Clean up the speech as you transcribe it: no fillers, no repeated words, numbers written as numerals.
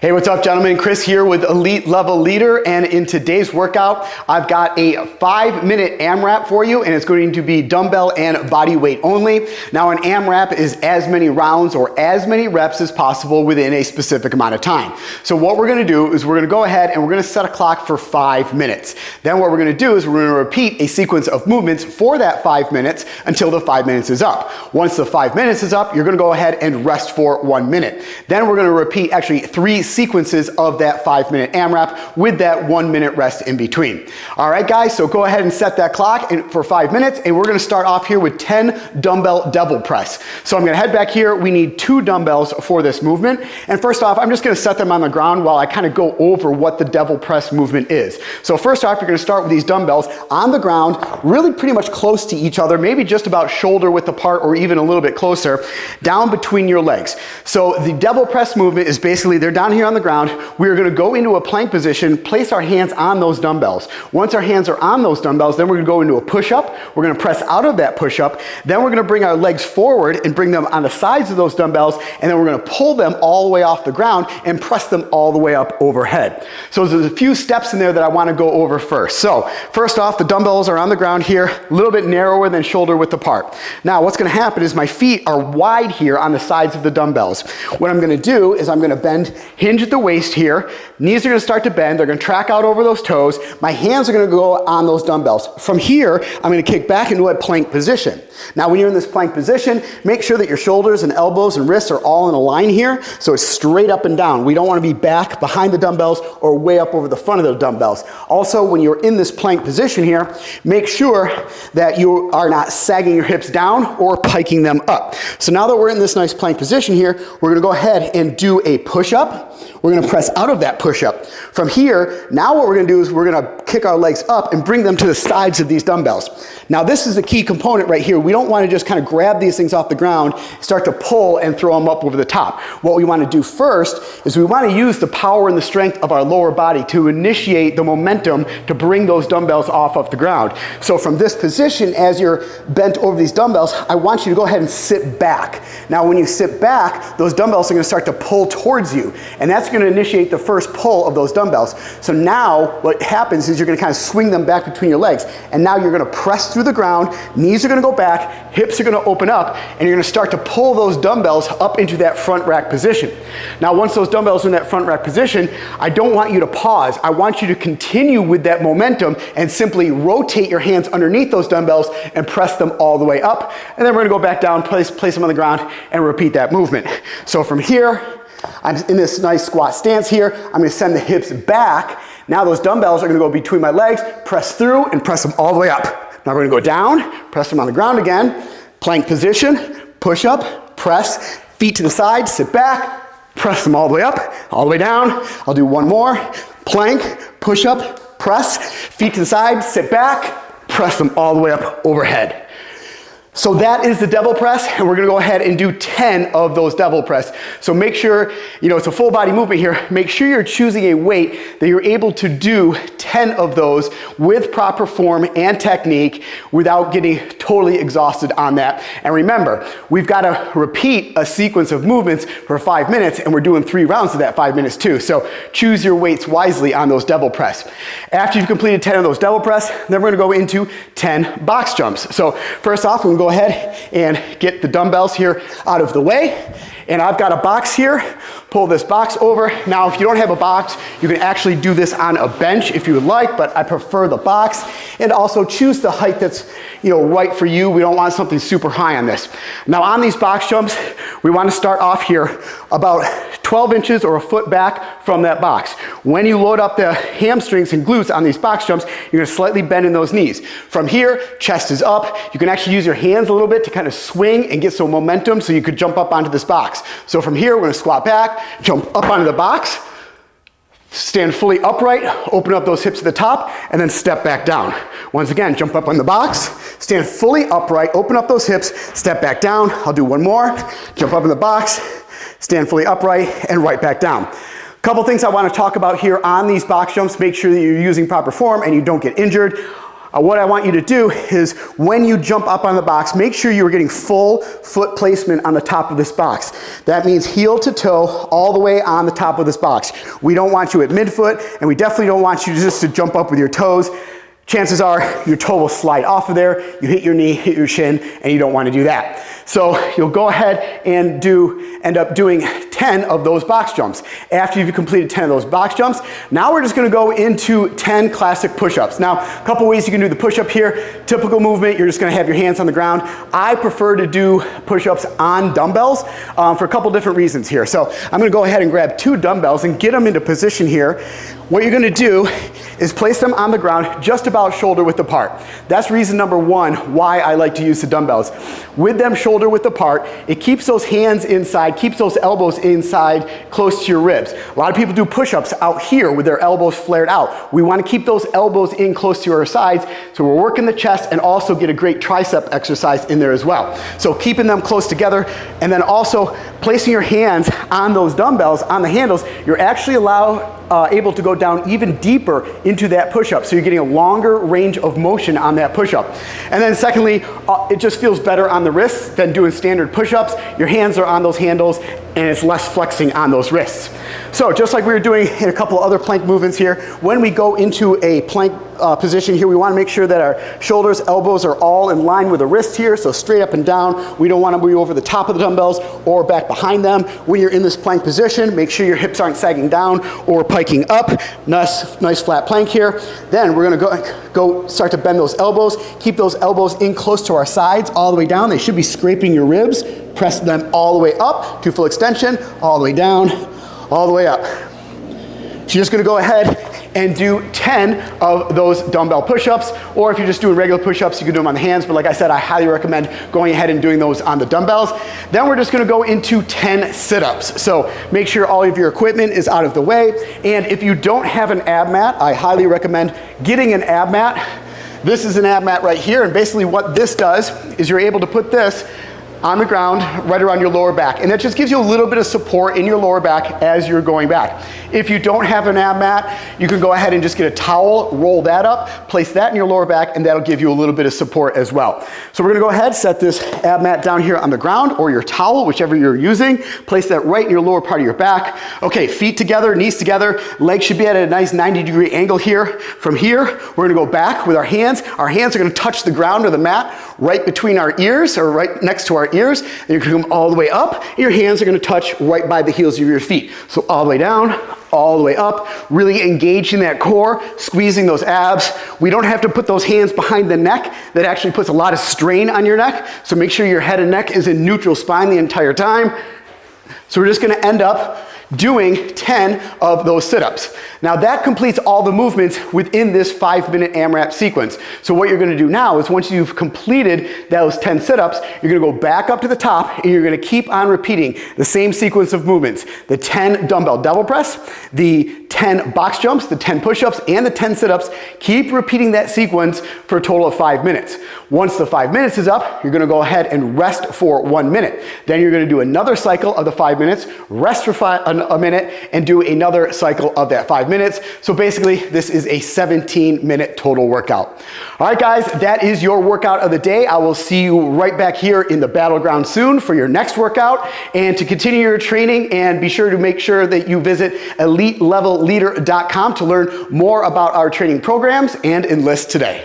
Hey, what's up, gentlemen? Chris here with Elite Level Leader, and in today's workout, I've got a 5-minute AMRAP for you, and it's going to be dumbbell and body weight only. Now, an AMRAP is as many rounds or as many reps as possible within a specific amount of time. So what we're going to do is we're going to go ahead and we're going to set a clock for 5 minutes. Then what we're going to do is we're going to repeat a sequence of movements for that 5 minutes until the 5 minutes is up. Once the 5 minutes is up, you're going to go ahead and rest for 1 minute. Then we're going to repeat actually 3 sequences of that 5-minute AMRAP with that 1 minute rest in between. All right, guys, so go ahead and set that clock for 5 minutes, and we're going to start off here with 10 dumbbell devil press. So I'm going to head back here. We need 2 dumbbells for this movement. And first off, I'm just going to set them on the ground while I kind of go over what the devil press movement is. So first off, you're going to start with these dumbbells on the ground, really pretty much close to each other, maybe just about shoulder width apart or even a little bit closer, down between your legs. So the devil press movement is basically, they're down here on the ground. We're going to go into a plank position, place our hands on those dumbbells. Once our hands are on those dumbbells, then we're going to go into a push-up. We're going to press out of that push-up. Then we're going to bring our legs forward and bring them on the sides of those dumbbells, and then we're going to pull them all the way off the ground and press them all the way up overhead. So there's a few steps in there that I want to go over first. So first off, the dumbbells are on the ground here, a little bit narrower than shoulder width apart. Now what's going to happen is my feet are wide here on the sides of the dumbbells. What I'm going to do is I'm going to bend, hinge at the waist here. Knees are going to start to bend. They're going to track out over those toes. My hands are going to go on those dumbbells. From here, I'm going to kick back into a plank position. Now, when you're in this plank position, make sure that your shoulders and elbows and wrists are all in a line here, so it's straight up and down. We don't want to be back behind the dumbbells or way up over the front of the dumbbells. Also, when you're in this plank position here, make sure that you are not sagging your hips down or piking them up. So now that we're in this nice plank position here, we're going to go ahead and do a push-up. We're going to press out of that push-up. From here, now what we're going to do is we're going to kick our legs up and bring them to the sides of these dumbbells. Now this is the key component right here. We don't want to just kind of grab these things off the ground, start to pull and throw them up over the top. What we want to do first is we want to use the power and the strength of our lower body to initiate the momentum to bring those dumbbells off the ground. So from this position, as you're bent over these dumbbells, I want you to go ahead and sit back. Now when you sit back, those dumbbells are going to start to pull towards you, and that's going to initiate the first pull of those dumbbells. So now what happens is you're going to kind of swing them back between your legs, and now you're going to press through the ground, knees are going to go back, hips are going to open up, and you're going to start to pull those dumbbells up into that front rack position. Now once those dumbbells are in that front rack position, I don't want you to pause. I want you to continue with that momentum and simply rotate your hands underneath those dumbbells and press them all the way up, and then we're going to go back down, place them on the ground, and repeat that movement. So from here, I'm in this nice squat stance here. I'm going to send the hips back. Now those dumbbells are going to go between my legs, press through, and press them all the way up. Now we're going to go down, press them on the ground again, plank position, push up, press, feet to the side, sit back, press them all the way up, all the way down. I'll do one more, plank, push up, press, feet to the side, sit back, press them all the way up overhead. So that is the devil press, and we're going to go ahead and do 10 of those devil press. So make sure, it's a full body movement here. Make sure you're choosing a weight that you're able to do 10 of those with proper form and technique without getting totally exhausted on that. And remember, we've got to repeat a sequence of movements for 5 minutes, and we're doing 3 rounds of that 5 minutes too. So choose your weights wisely on those devil press. After you've completed 10 of those devil press, then we're going to go into 10 box jumps. So first off, we're going to go ahead and get the dumbbells here out of the way. And I've got a box here. Pull this box over. Now, if you don't have a box, you can actually do this on a bench if you would like, but I prefer the box. And also choose the height that's, right for you. We don't want something super high on this. Now, on these box jumps, we want to start off here about 12 inches or a foot back from that box. When you load up the hamstrings and glutes on these box jumps, you're going to slightly bend in those knees. From here, chest is up. You can actually use your hands a little bit to kind of swing and get some momentum so you could jump up onto this box. So from here, we're going to squat back, jump up onto the box, stand fully upright, open up those hips at the top, and then step back down. Once again, jump up on the box, stand fully upright, open up those hips, step back down. I'll do one more. Jump up in the box, stand fully upright, and right back down. A couple things I want to talk about here on these box jumps. Make sure that you're using proper form and you don't get injured. What I want you to do is when you jump up on the box, make sure you're getting full foot placement on the top of this box. That means heel to toe all the way on the top of this box. We don't want you at midfoot, and we definitely don't want you just to jump up with your toes. Chances are your toe will slide off of there, you hit your knee, hit your shin, and you don't want to do that. So you'll go ahead and end up doing 10 of those box jumps. After you've completed 10 of those box jumps, now we're just going to go into 10 classic push-ups. Now, a couple ways you can do the push-up here. Typical movement, you're just going to have your hands on the ground. I prefer to do push-ups on dumbbells for a couple different reasons here. So I'm going to go ahead and grab 2 dumbbells and get them into position here. What you're going to do is place them on the ground just about shoulder width apart. That's reason number 1 why I like to use the dumbbells. With them shoulder width apart, it keeps those hands inside, keeps those elbows inside close to your ribs. A lot of people do push-ups out here with their elbows flared out. We want to keep those elbows in close to our sides so we're working the chest and also get a great tricep exercise in there as well. So keeping them close together and then also placing your hands on those dumbbells, on the handles, you're actually able to go down even deeper into that push-up. So you're getting a longer range of motion on that push-up. And then secondly, it just feels better on the wrists than doing standard push-ups. Your hands are on those handles and it's less flexing on those wrists. So just like we were doing in a couple other plank movements here, when we go into a plank position here, we want to make sure that our shoulders, elbows are all in line with the wrists here, so straight up and down. We don't want to be over the top of the dumbbells or back behind them. When you're in this plank position, make sure your hips aren't sagging down or piking up. Nice flat plank here. Then we're going to go start to bend those elbows. Keep those elbows in close to our sides all the way down. They should be scraping your ribs. Press them all the way up to full extension, all the way down, all the way up. So you're just going to go ahead and do 10 of those dumbbell push-ups, or if you're just doing regular push-ups, you can do them on the hands, but like I said, I highly recommend going ahead and doing those on the dumbbells. Then we're just gonna go into 10 sit-ups. So make sure all of your equipment is out of the way, and if you don't have an ab mat, I highly recommend getting an ab mat. This is an ab mat right here, and basically what this does is you're able to put this on the ground right around your lower back, and that just gives you a little bit of support in your lower back as you're going back. If you don't have an ab mat, you can go ahead and just get a towel, roll that up, place that in your lower back, and that'll give you a little bit of support as well. So we're gonna go ahead, set this ab mat down here on the ground or your towel, whichever you're using. Place that right in your lower part of your back. Okay, feet together, knees together, legs should be at a nice 90-degree angle here. From here, we're gonna go back with our hands. Our hands are gonna touch the ground or the mat right between our ears or right next to our ears. And you're gonna come all the way up, and your hands are gonna touch right by the heels of your feet. So all the way down, all the way up, really engaging that core, squeezing those abs. We don't have to put those hands behind the neck. That actually puts a lot of strain on your neck. So make sure your head and neck is in neutral spine the entire time. So we're just gonna end up doing 10 of those sit-ups. Now that completes all the movements within this 5-minute AMRAP sequence. So what you're gonna do now is once you've completed those 10 sit-ups, you're gonna go back up to the top and you're gonna keep on repeating the same sequence of movements. The 10 dumbbell double press, the 10 box jumps, the 10 push-ups, and the 10 sit-ups. Keep repeating that sequence for a total of 5 minutes. Once the 5 minutes is up, you're gonna go ahead and rest for 1 minute. Then you're gonna do another cycle of the 5 minutes, rest for a minute, and do another cycle of that 5 minutes. So basically, this is a 17-minute total workout. All right, guys, that is your workout of the day. I will see you right back here in the battleground soon for your next workout. And to continue your training, and be sure to make sure that you visit EliteLevelLeader.com to learn more about our training programs and enlist today.